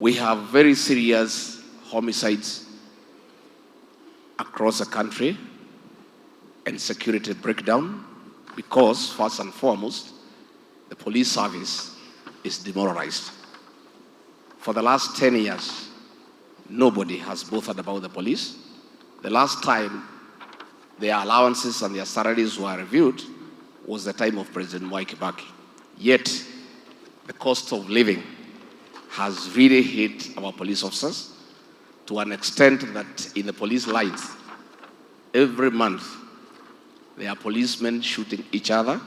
We have very serious homicides across the country and security breakdown because, first and foremost, the police service is demoralized. For the last 10 years, nobody has bothered about the police. The last time their allowances and their salaries were reviewed was the time of President Mwai Kibaki. Yet, the cost of living has really hit our police officers to an extent that in the police lines, every month, there are policemen shooting each other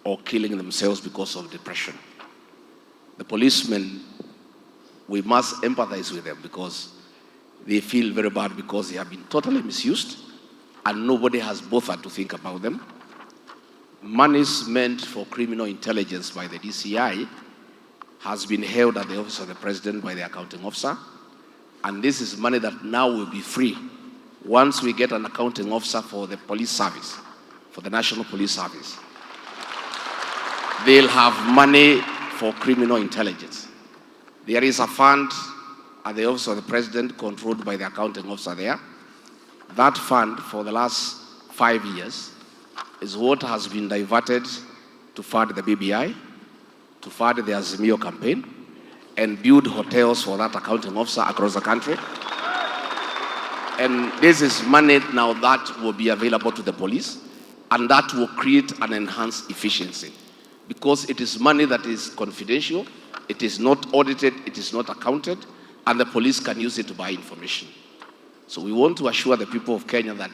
or killing themselves because of depression. The policemen, we must empathize with them because they feel very bad because they have been totally misused and nobody has bothered to think about them. Monies meant for criminal intelligence by the DCI has been held at the office of the president by the accounting officer. And this is money that now will be free once we get an accounting officer for the police service, for the National Police Service. They'll have money for criminal intelligence. There is a fund at the office of the president controlled by the accounting officer there. That fund for the last 5 years is what has been diverted to fund the BBI, to fund the Azimio campaign, and build hotels for that accounting officer across the country. And this is money now that will be available to the police, and that will create an enhanced efficiency. Because it is money that is confidential, it is not audited, it is not accounted, and the police can use it to buy information. So we want to assure the people of Kenya that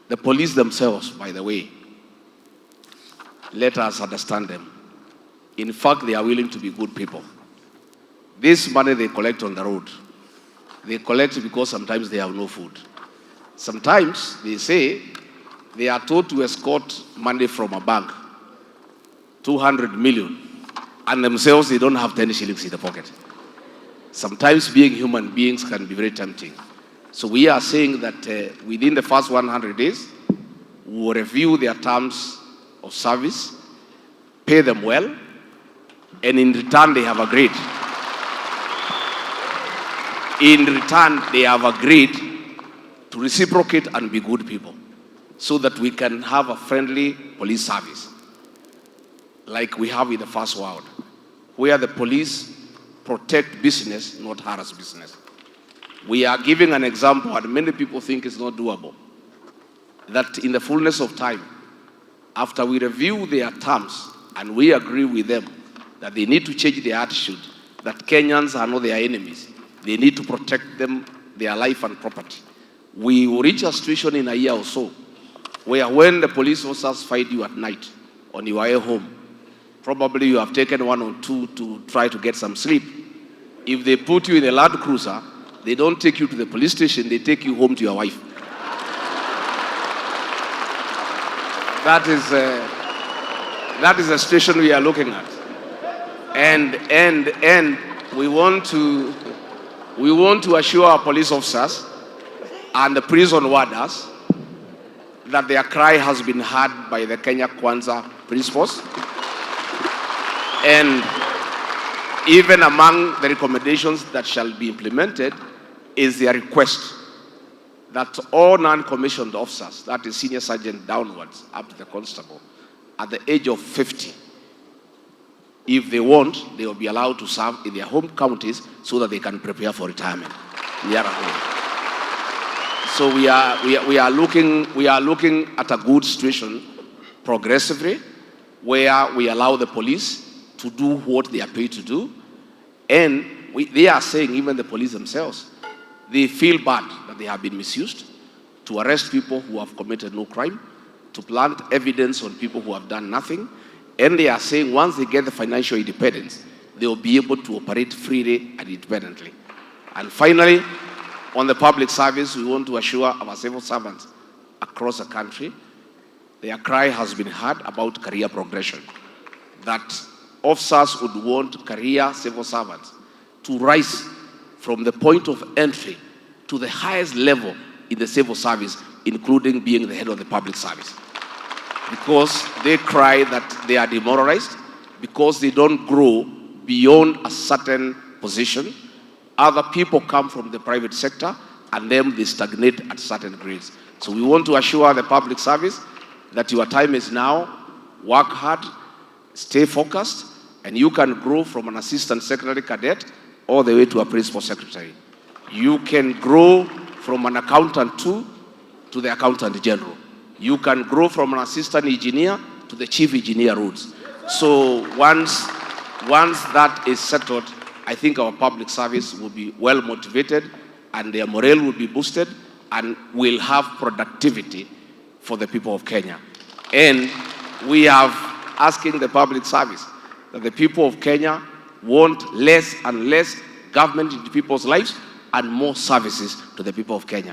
the police themselves, by the way, let us understand them. In fact, they are willing to be good people. This money they collect on the road, they collect because sometimes they have no food. Sometimes they say they are told to escort money from a bank, 200 million, and themselves they don't have 10 shillings in the pocket. Sometimes being human beings can be very tempting. So we are saying that within the first 100 days, we will review their terms of service, pay them well, and in return they have agreed. In return, they have agreed to reciprocate and be good people so that we can have a friendly police service like we have in the first world, where the police protect business, not harass business. We are giving an example, and many people think it's not doable, that in the fullness of time, after we review their terms and we agree with them that they need to change their attitude, that Kenyans are not their enemies, they need to protect them, their life and property. We will reach a situation in a year or so where when the police officers find you at night on your way home, probably you have taken 1 or 2 to try to get some sleep. If they put you in a Land Cruiser, they don't take you to the police station, they take you home to your wife. That is the situation we are looking at. And we want to assure our police officers and the prison warders that their cry has been heard by the Kenya Kwanza principles. And even among the recommendations that shall be implemented is their request that all non-commissioned officers, that is senior sergeant downwards, up to the constable, at the age of 50, if they want, they will be allowed to serve in their home counties so that they can prepare for retirement near at home. So we are looking at a good situation progressively, where we allow the police to do what they are paid to do, and they are saying, even the police themselves, they feel bad that they have been misused to arrest people who have committed no crime, to plant evidence on people who have done nothing. And they are saying once they get the financial independence, they will be able to operate freely and independently. And finally, on the public service, we want to assure our civil servants across the country, their cry has been heard about career progression, that officers would want career civil servants to rise from the point of entry to the highest level in the civil service, including being the head of the public service. Because they cry that they are demoralized, because they don't grow beyond a certain position, Other people come from the private sector, and then they stagnate at certain grades. So we want to assure the public service that your time is now. Work hard, stay focused, and you can grow from an assistant secretary cadet all the way to a principal secretary. You can grow from an accountant to the accountant general. You can grow from an assistant engineer to the chief engineer roles. So once that is settled, I think our public service will be well motivated, and their morale will be boosted, and we'll have productivity for the people of Kenya. And we have asking the public service that the people of Kenya want less and less government in people's lives and more services to the people of Kenya.